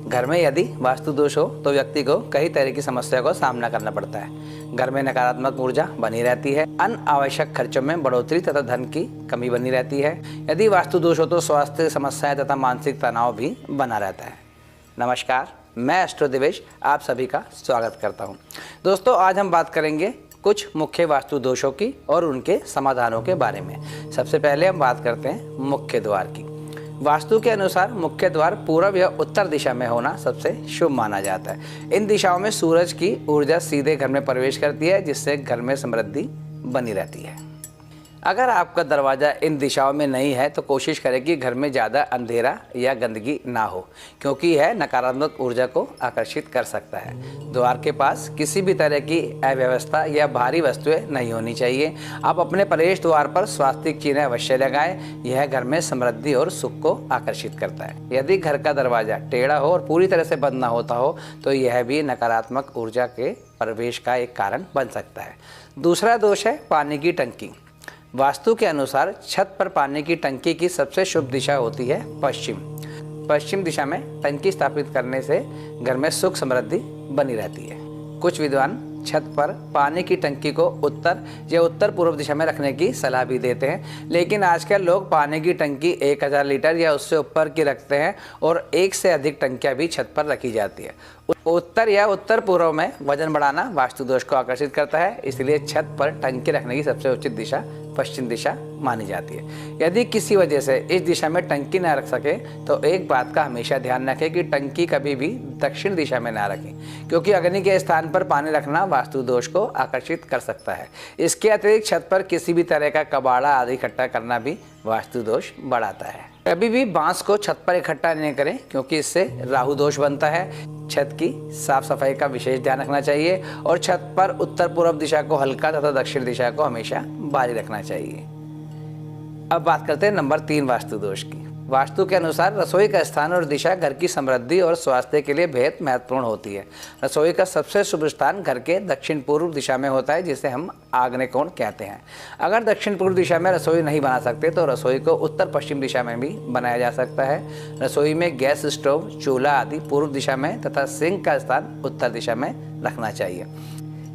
घर में यदि वास्तु दोष हो तो व्यक्ति को कई तरह की समस्या का सामना करना पड़ता है। घर में नकारात्मक ऊर्जा बनी रहती है, अनावश्यक खर्चों में बढ़ोतरी तथा धन की कमी बनी रहती है। यदि वास्तु दोष हो तो स्वास्थ्य समस्याएं तथा मानसिक तनाव भी बना रहता है। नमस्कार, मैं एस्ट्रो दिवेश आप सभी का स्वागत करता हूं। दोस्तों, आज हम बात करेंगे कुछ मुख्य वास्तु दोषों की और उनके समाधानों के बारे में। सबसे पहले हम बात करते हैं मुख्य द्वार की। वास्तु के अनुसार मुख्य द्वार पूर्व या उत्तर दिशा में होना सबसे शुभ माना जाता है। इन दिशाओं में सूरज की ऊर्जा सीधे घर में प्रवेश करती है, जिससे घर में समृद्धि बनी रहती है। अगर आपका दरवाज़ा इन दिशाओं में नहीं है तो कोशिश करें कि घर में ज़्यादा अंधेरा या गंदगी ना हो, क्योंकि यह नकारात्मक ऊर्जा को आकर्षित कर सकता है। द्वार के पास किसी भी तरह की अव्यवस्था या भारी वस्तुएं नहीं होनी चाहिए। आप अपने प्रवेश द्वार पर स्वास्तिक चिन्ह अवश्य लगाएं। यह घर में समृद्धि और सुख को आकर्षित करता है। यदि घर का दरवाज़ा टेढ़ा हो और पूरी तरह से बंद ना होता हो तो यह भी नकारात्मक ऊर्जा के प्रवेश का एक कारण बन सकता है। दूसरा दोष है पानी की टंकी। वास्तु के अनुसार छत पर पानी की टंकी की सबसे शुभ दिशा होती है पश्चिम। पश्चिम दिशा में टंकी स्थापित करने से घर में सुख समृद्धि बनी रहती है। कुछ विद्वान छत पर पानी की टंकी को उत्तर या उत्तर पूर्व दिशा में रखने की सलाह भी देते हैं, लेकिन आजकल लोग पानी की टंकी 1000 लीटर या उससे ऊपर की रखते हैं और एक से अधिक टंकियां भी छत पर रखी जाती है। उत्तर या उत्तर पूर्व में वजन बढ़ाना वास्तु दोष को आकर्षित करता है, इसलिए छत पर टंकी रखने की सबसे उचित दिशा पश्चिम दिशा मानी जाती है। यदि किसी वजह से इस दिशा में टंकी ना रख सके तो एक बात का हमेशा ध्यान रखें कि टंकी कभी भी दक्षिण दिशा में ना रखें, क्योंकि अग्नि के स्थान पर पानी रखना वास्तु दोष को आकर्षित कर सकता है। इसके अतिरिक्त छत पर किसी भी तरह का कबाड़ा आदि इकट्ठा करना भी वास्तु दोष बढ़ाता है। कभी भी बांस को छत पर इकट्ठा नहीं करें, क्योंकि इससे राहु दोष बनता है। छत की साफ सफाई का विशेष ध्यान रखना चाहिए और छत पर उत्तर पूर्व दिशा को हल्का तथा दक्षिण दिशा को हमेशा भारी रखना चाहिए। अब बात करते हैं नंबर 3 वास्तु दोष की। वास्तु के अनुसार रसोई का स्थान और दिशा घर की समृद्धि और स्वास्थ्य के लिए बेहद महत्वपूर्ण होती है। रसोई का सबसे शुभ स्थान घर के दक्षिण पूर्व दिशा में होता है, जिसे हम आग्नेय कोण कहते हैं। अगर दक्षिण पूर्व दिशा में रसोई नहीं बना सकते तो रसोई को उत्तर पश्चिम दिशा में भी बनाया जा सकता है। रसोई में गैस स्टोव, चूल्हा आदि पूर्व दिशा में तथा सिंक का स्थान उत्तर दिशा में रखना चाहिए।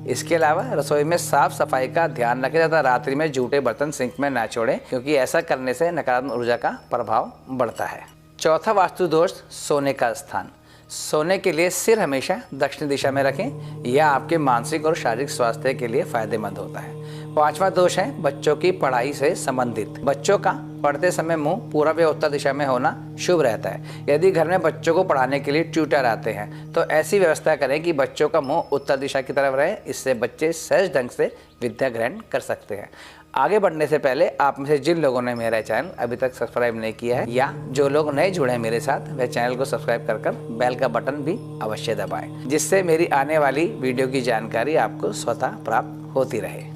इसके अलावा रसोई में साफ सफाई का ध्यान रखें तथा रात्रि में जूठे बर्तन सिंक में ना छोड़ें, क्योंकि ऐसा करने से नकारात्मक ऊर्जा का प्रभाव बढ़ता है। चौथा वास्तु दोष सोने का स्थान। सोने के लिए सिर हमेशा दक्षिण दिशा में रखें, यह आपके मानसिक और शारीरिक स्वास्थ्य के लिए फायदेमंद होता है। 5वां दोष है बच्चों की पढ़ाई से संबंधित। बच्चों का पढ़ते समय मुंह पूर्व या उत्तर दिशा में होना शुभ रहता है। यदि घर में बच्चों को पढ़ाने के लिए ट्यूटर आते हैं तो ऐसी व्यवस्था करें कि बच्चों का मुंह उत्तर दिशा की तरफ रहे। इससे बच्चे सहज ढंग से विद्या ग्रहण कर सकते हैं। आगे बढ़ने से पहले आप में से जिन लोगों ने मेरा चैनल अभी तक सब्सक्राइब नहीं किया है या जो लोग नए जुड़े हैं मेरे साथ, वह चैनल को सब्सक्राइब कर बेल का बटन भी अवश्य दबाएं, जिससे मेरी आने वाली वीडियो की जानकारी आपको स्वतः प्राप्त होती रहे।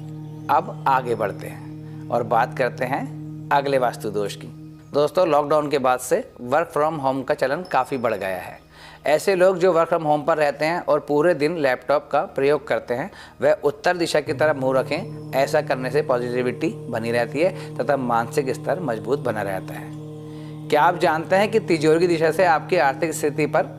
अब आगे बढ़ते हैं और बात करते हैं अगले वास्तु दोष की। दोस्तों, लॉकडाउन के बाद से वर्क फ्रॉम होम का चलन काफ़ी बढ़ गया है। ऐसे लोग जो वर्क फ्रॉम होम पर रहते हैं और पूरे दिन लैपटॉप का प्रयोग करते हैं, वह उत्तर दिशा की तरफ मुंह रखें। ऐसा करने से पॉजिटिविटी बनी रहती है तथा मानसिक स्तर मजबूत बना रहता है। क्या आप जानते हैं कि तिजोरी की दिशा से आपकी आर्थिक स्थिति पर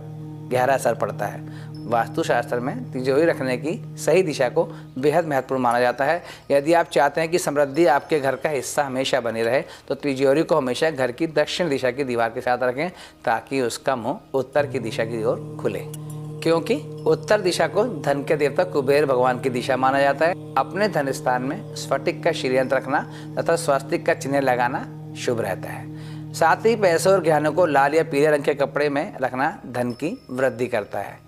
गहरा असर पड़ता है? वास्तुशास्त्र में तिजोरी रखने की सही दिशा को बेहद महत्वपूर्ण माना जाता है। यदि आप चाहते हैं कि समृद्धि आपके घर का हिस्सा हमेशा बनी रहे तो तिजोरी को हमेशा घर की दक्षिण दिशा की दीवार के साथ रखें, ताकि उसका मुंह उत्तर की दिशा की ओर खुले, क्योंकि उत्तर दिशा को धन के देवता कुबेर भगवान की दिशा माना जाता है। अपने धन स्थान में स्फटिक का श्रीयंत्र रखना तथा स्वास्तिक का चिन्ह लगाना शुभ रहता है। साथ ही पैसों और गहनों को लाल या पीले रंग के कपड़े में रखना धन की वृद्धि करता है।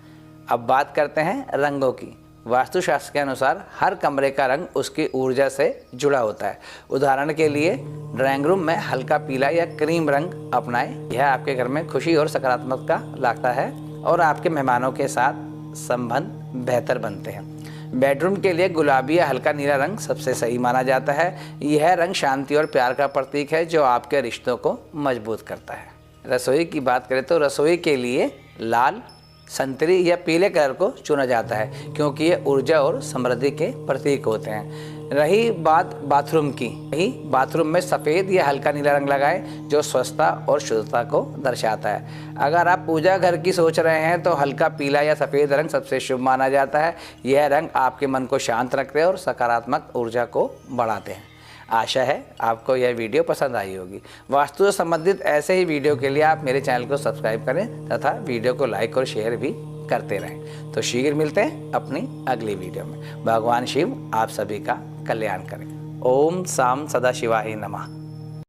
अब बात करते हैं रंगों की। वास्तुशास्त्र के अनुसार हर कमरे का रंग उसकी ऊर्जा से जुड़ा होता है। उदाहरण के लिए ड्राइंग रूम में हल्का पीला या क्रीम रंग अपनाएं। यह आपके घर में खुशी और सकारात्मकता लाता है और आपके मेहमानों के साथ संबंध बेहतर बनते हैं। बेडरूम के लिए गुलाबी या हल्का नीला रंग सबसे सही माना जाता है। यह रंग शांति और प्यार का प्रतीक है, जो आपके रिश्तों को मजबूत करता है। रसोई की बात करें तो रसोई के लिए लाल, संतरी या पीले कलर को चुना जाता है, क्योंकि ये ऊर्जा और समृद्धि के प्रतीक होते हैं। रही बात बाथरूम की, यही बाथरूम में सफ़ेद या हल्का नीला रंग लगाएं जो स्वच्छता और शुद्धता को दर्शाता है। अगर आप पूजा घर की सोच रहे हैं तो हल्का पीला या सफ़ेद रंग सबसे शुभ माना जाता है। यह रंग आपके मन को शांत रखते हैं और सकारात्मक ऊर्जा को बढ़ाते हैं। आशा है आपको यह वीडियो पसंद आई होगी। वास्तु से संबंधित ऐसे ही वीडियो के लिए आप मेरे चैनल को सब्सक्राइब करें तथा वीडियो को लाइक और शेयर भी करते रहें। तो शीघ्र मिलते हैं अपनी अगली वीडियो में। भगवान शिव आप सभी का कल्याण करें। ओम साम सदाशिवाय नमः।